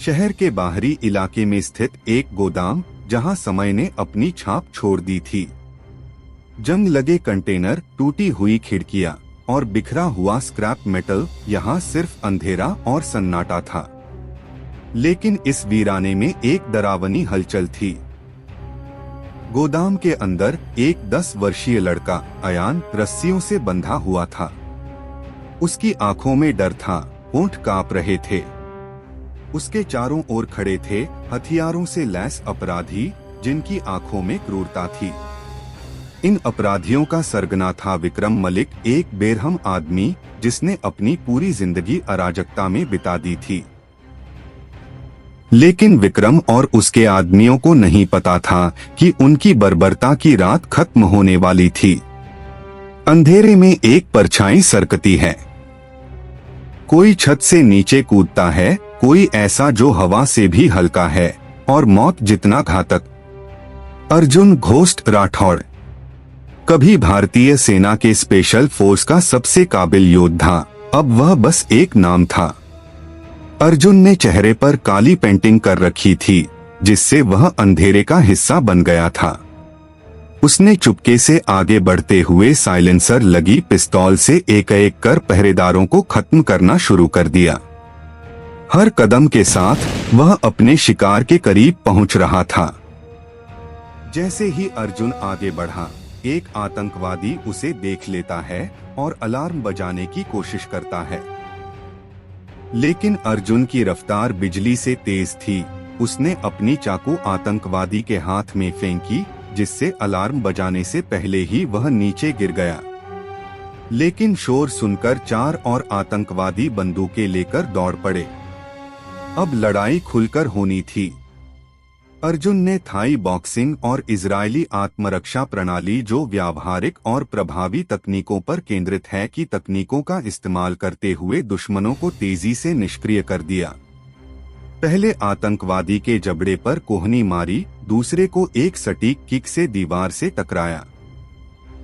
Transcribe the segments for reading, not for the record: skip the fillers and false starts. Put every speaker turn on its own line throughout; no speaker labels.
शहर के बाहरी इलाके में स्थित एक गोदाम, जहां समय ने अपनी छाप छोड़ दी थी। जंग लगे कंटेनर, टूटी हुई खिड़कियां और बिखरा हुआ स्क्रैप मेटल, यहाँ सिर्फ अंधेरा और सन्नाटा था। लेकिन इस वीराने में एक डरावनी हलचल थी। गोदाम के अंदर एक 10 वर्षीय लड़का अयान रस्सियों से बंधा हुआ था। उसकी आंखों में डर था, होंठ कांप रहे थे। उसके चारों ओर खड़े थे हथियारों से लैस अपराधी, जिनकी आंखों में क्रूरता थी। इन अपराधियों का सरगना था विक्रम मलिक, एक बेरहम आदमी जिसने अपनी पूरी जिंदगी अराजकता में बिता दी थी। लेकिन विक्रम और उसके आदमियों को नहीं पता था कि उनकी बर्बरता की रात खत्म होने वाली थी। अंधेरे में एक परछाई सरकती है। कोई छत से नीचे कूदता है, कोई ऐसा जो हवा से भी हल्का है और मौत जितना घातक। अर्जुन घोस्ट राठौड़, कभी भारतीय सेना के स्पेशल फोर्स का सबसे काबिल योद्धा, अब वह बस एक नाम था। अर्जुन ने चेहरे पर काली पेंटिंग कर रखी थी, जिससे वह अंधेरे का हिस्सा बन गया था। उसने चुपके से आगे बढ़ते हुए साइलेंसर लगी पिस्तौल से एक एक कर पहरेदारों को खत्म करना शुरू कर दिया। हर कदम के साथ वह अपने शिकार के करीब पहुंच रहा था। जैसे ही अर्जुन आगे बढ़ा, एक आतंकवादी उसे देख लेता है और अलार्म बजाने की कोशिश करता है। लेकिन अर्जुन की रफ्तार बिजली से तेज थी। उसने अपनी चाकू आतंकवादी के हाथ में फेंकी, जिससे अलार्म बजाने से पहले ही वह नीचे गिर गया। लेकिन शोर सुनकर 4 और आतंकवादी बंदूकें लेकर दौड़ पड़े। अब लड़ाई खुलकर होनी थी। अर्जुन ने थाई बॉक्सिंग और इजरायली आत्मरक्षा प्रणाली, जो व्यावहारिक और प्रभावी तकनीकों पर केंद्रित है, की तकनीकों का इस्तेमाल करते हुए दुश्मनों को तेजी से निष्क्रिय कर दिया। पहले आतंकवादी के जबड़े पर कोहनी मारी, दूसरे को एक सटीक किक से दीवार से टकराया,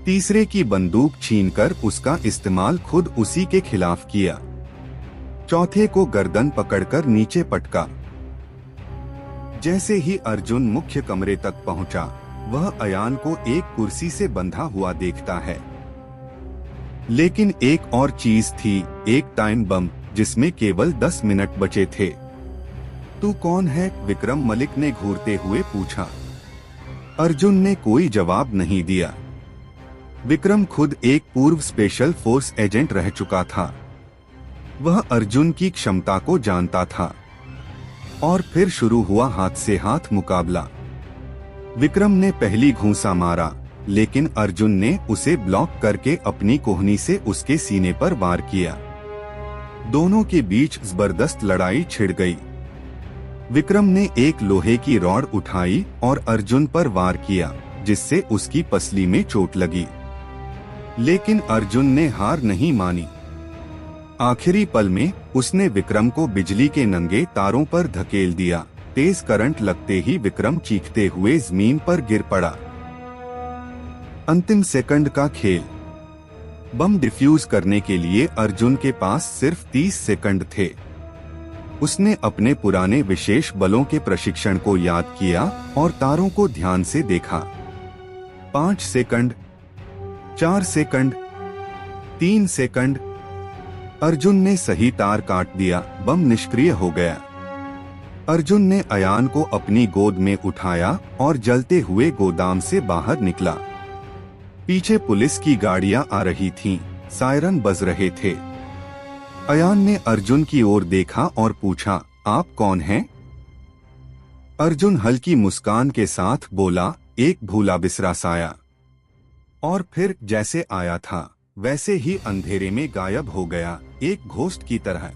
तीसरे की बंदूक छीनकर उसका इस्तेमाल खुद उसी के खिलाफ किया, चौथे को गर्दन पकड़कर नीचे पटका। जैसे ही अर्जुन मुख्य कमरे तक पहुंचा, वह अयान को एक कुर्सी से बंधा हुआ देखता है। लेकिन एक और चीज थी, एक टाइम बम, जिसमें केवल 10 मिनट बचे थे। तू कौन है? विक्रम मलिक ने घूरते हुए पूछा। अर्जुन ने कोई जवाब नहीं दिया। विक्रम खुद एक पूर्व स्पेशल फोर्स एजेंट रह चुका था। वह अर्जुन की क्षमता को जानता था। और फिर शुरू हुआ हाथ से हाथ मुकाबला। विक्रम ने पहली घूंसा मारा, लेकिन अर्जुन ने उसे ब्लॉक करके अपनी कोहनी से उसके सीने पर वार किया। दोनों के बीच जबरदस्त लड़ाई छिड़ गई। विक्रम ने एक लोहे की रॉड उठाई और अर्जुन पर वार किया, जिससे उसकी पसली में चोट लगी। लेकिन अर्जुन ने हार नहीं मानी। आखिरी पल में उसने विक्रम को बिजली के नंगे तारों पर धकेल दिया। तेज करंट लगते ही विक्रम चीखते हुए जमीन पर गिर पड़ा। अंतिम सेकंड का खेल। बम डिफ्यूज करने के लिए अर्जुन के पास सिर्फ 30 सेकंड थे। उसने अपने पुराने विशेष बलों के प्रशिक्षण को याद किया और तारों को ध्यान से देखा। 5 सेकंड, 4 सेकंड, 3 सेकंड। अर्जुन ने सही तार काट दिया, बम निष्क्रिय हो गया। अर्जुन ने अयान को अपनी गोद में उठाया और जलते हुए गोदाम से बाहर निकला। पीछे पुलिस की गाड़ियां आ रही थीं, सायरन बज रहे थे। अयान ने अर्जुन की ओर देखा और पूछा, आप कौन हैं? अर्जुन हल्की मुस्कान के साथ बोला, एक भूला बिसरा साया। और फिर जैसे आया था वैसे ही अंधेरे में गायब हो गया, एक घोस्ट की तरह।